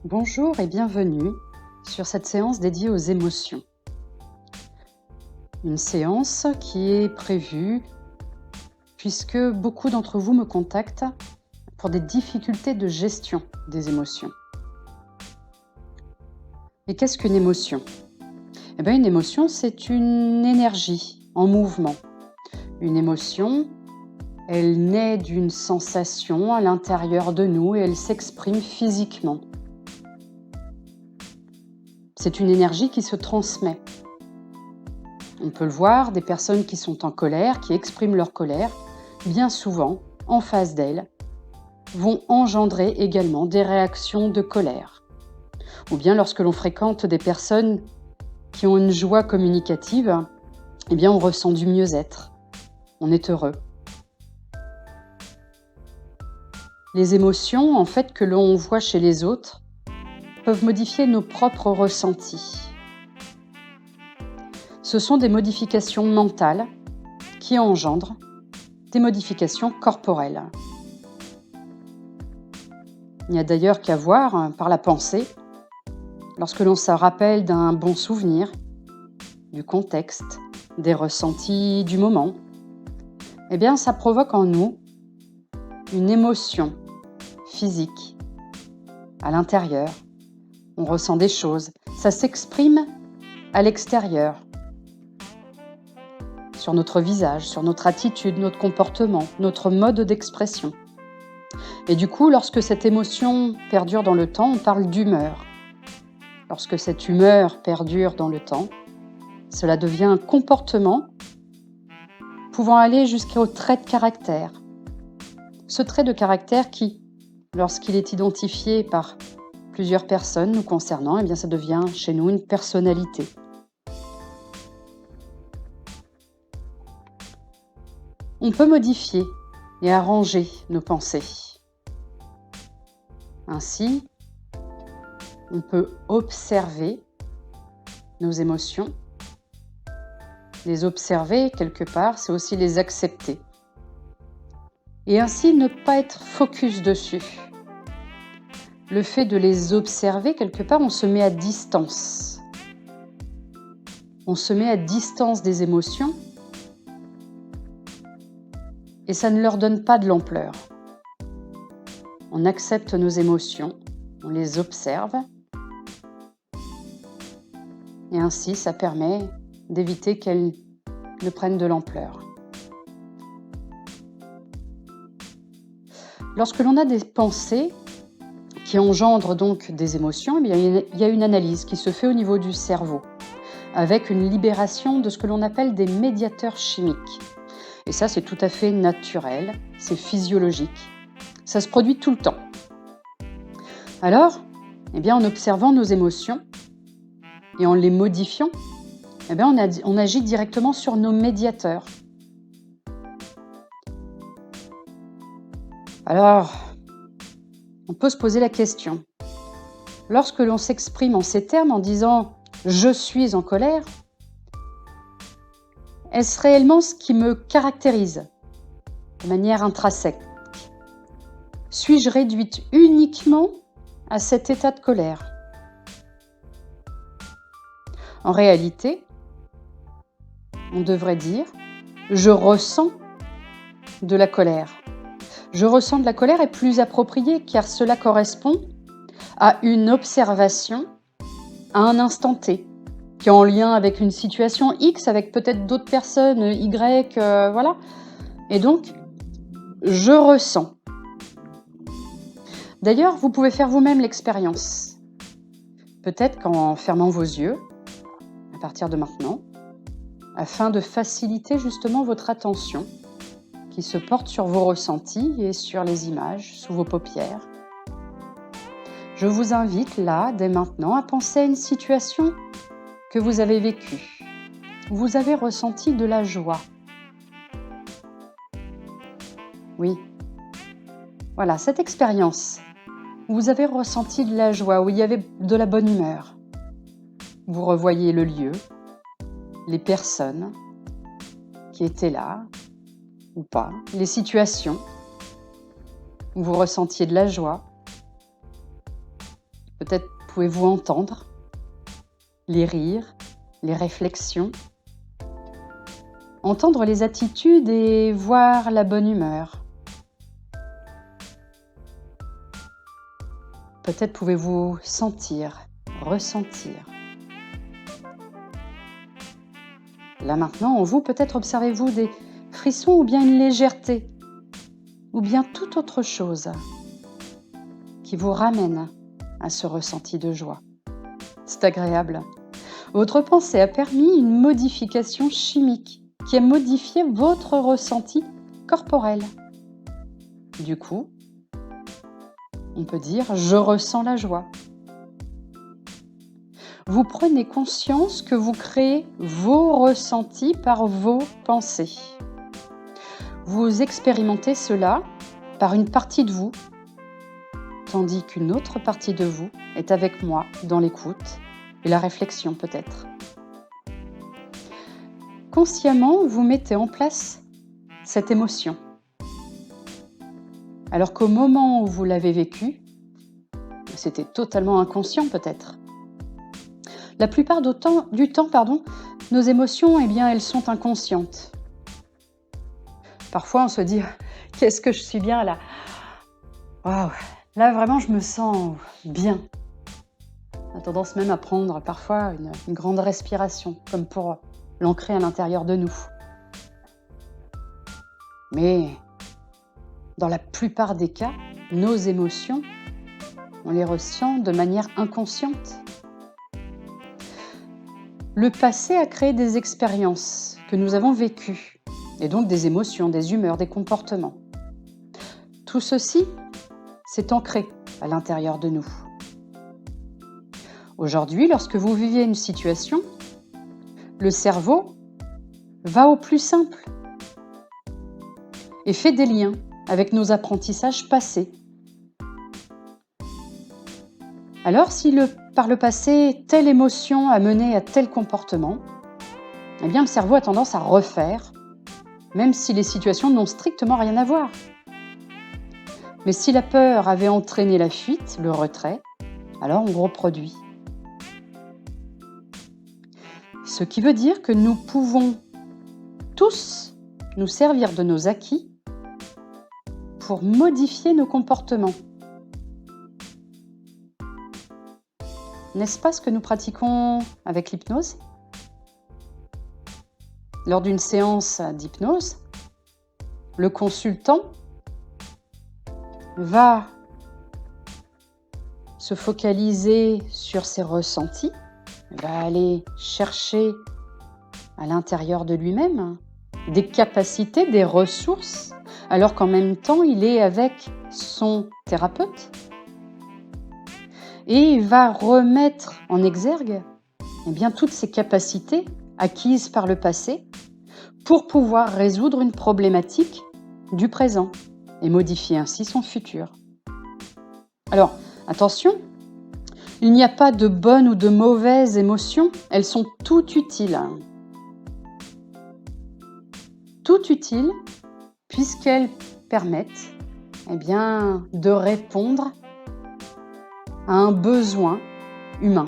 Bonjour et bienvenue sur cette séance dédiée aux émotions. Une séance qui est prévue puisque beaucoup d'entre vous me contactent pour des difficultés de gestion des émotions. Et qu'est-ce qu'une émotion ? Une émotion, c'est une énergie en mouvement. Une émotion, elle naît d'une sensation à l'intérieur de nous et elle s'exprime physiquement. C'est une énergie qui se transmet. On peut le voir, des personnes qui sont en colère, qui expriment leur colère, bien souvent, en face d'elles, vont engendrer également des réactions de colère. Ou bien lorsque l'on fréquente des personnes qui ont une joie communicative, on ressent du mieux-être, on est heureux. Les émotions, en fait, que l'on voit chez les autres, peuvent modifier nos propres ressentis. Ce sont des modifications mentales qui engendrent des modifications corporelles. Il n'y a d'ailleurs qu'à voir par la pensée, lorsque l'on se rappelle d'un bon souvenir, du contexte, des ressentis du moment, ça provoque en nous une émotion physique à l'intérieur. On ressent des choses, ça s'exprime à l'extérieur, sur notre visage, sur notre attitude, notre comportement, notre mode d'expression. Et du coup, lorsque cette émotion perdure dans le temps, on parle d'humeur. Lorsque cette humeur perdure dans le temps, cela devient un comportement pouvant aller jusqu'au trait de caractère. Ce trait de caractère qui, lorsqu'il est identifié par plusieurs personnes nous concernant, ça devient chez nous une personnalité. On peut modifier et arranger nos pensées. Ainsi, on peut observer nos émotions. Les observer, quelque part, c'est aussi les accepter. Et ainsi, ne pas être focus dessus. Le fait de les observer, quelque part, on se met à distance. On se met à distance des émotions et ça ne leur donne pas de l'ampleur. On accepte nos émotions, on les observe et ainsi, ça permet d'éviter qu'elles ne prennent de l'ampleur. Lorsque l'on a des pensées qui engendrent donc des émotions, il y a une analyse qui se fait au niveau du cerveau, avec une libération de ce que l'on appelle des médiateurs chimiques. Et ça, c'est tout à fait naturel, c'est physiologique. Ça se produit tout le temps. Alors, en observant nos émotions et en les modifiant, on agit directement sur nos médiateurs. Alors, on peut se poser la question. Lorsque l'on s'exprime en ces termes en disant « je suis en colère », est-ce réellement ce qui me caractérise de manière intrinsèque ? Suis-je réduite uniquement à cet état de colère ? En réalité, on devrait dire « je ressens de la colère ». Je ressens de la colère est plus approprié car cela correspond à une observation à un instant T, qui est en lien avec une situation X, avec peut-être d'autres personnes Y, voilà. Et donc, je ressens. D'ailleurs, vous pouvez faire vous-même l'expérience. Peut-être qu'en fermant vos yeux, à partir de maintenant, afin de faciliter justement votre attention, qui se porte sur vos ressentis et sur les images sous vos paupières. Je vous invite là, dès maintenant, à penser à une situation que vous avez vécue. Vous avez ressenti de la joie. Oui. Voilà, cette expérience où vous avez ressenti de la joie, où il y avait de la bonne humeur. Vous revoyez le lieu, les personnes qui étaient là, ou pas, les situations où vous ressentiez de la joie. Peut-être pouvez-vous entendre les rires, les réflexions, entendre les attitudes et voir la bonne humeur. Peut-être pouvez-vous sentir, ressentir. Là maintenant, en vous, peut-être observez-vous des frissons ou bien une légèreté, ou bien toute autre chose qui vous ramène à ce ressenti de joie. C'est agréable. Votre pensée a permis une modification chimique qui a modifié votre ressenti corporel. Du coup, on peut dire « je ressens la joie ». Vous prenez conscience que vous créez vos ressentis par vos pensées. Vous expérimentez cela par une partie de vous, tandis qu'une autre partie de vous est avec moi dans l'écoute et la réflexion peut-être. Consciemment, vous mettez en place cette émotion. Alors qu'au moment où vous l'avez vécue, c'était totalement inconscient peut-être. La plupart du temps, nos émotions, elles sont inconscientes. Parfois, on se dit « qu'est-ce que je suis bien là !» Waouh, là vraiment, je me sens bien. On a tendance même à prendre parfois une grande respiration, comme pour l'ancrer à l'intérieur de nous. Mais dans la plupart des cas, nos émotions, on les ressent de manière inconsciente. Le passé a créé des expériences que nous avons vécues, et donc des émotions, des humeurs, des comportements. Tout ceci s'est ancré à l'intérieur de nous. Aujourd'hui, lorsque vous vivez une situation, le cerveau va au plus simple et fait des liens avec nos apprentissages passés. Alors, si par le passé, telle émotion a mené à tel comportement, le cerveau a tendance à refaire, même si les situations n'ont strictement rien à voir. Mais si la peur avait entraîné la fuite, le retrait, alors on reproduit. Ce qui veut dire que nous pouvons tous nous servir de nos acquis pour modifier nos comportements. N'est-ce pas ce que nous pratiquons avec l'hypnose ? Lors d'une séance d'hypnose, le consultant va se focaliser sur ses ressentis, va aller chercher à l'intérieur de lui-même des capacités, des ressources, alors qu'en même temps, il est avec son thérapeute. Et il va remettre en exergue toutes ces capacités acquises par le passé pour pouvoir résoudre une problématique du présent et modifier ainsi son futur. Alors, attention, il n'y a pas de bonnes ou de mauvaises émotions, elles sont toutes utiles. Toutes utiles puisqu'elles permettent de répondre à un besoin humain.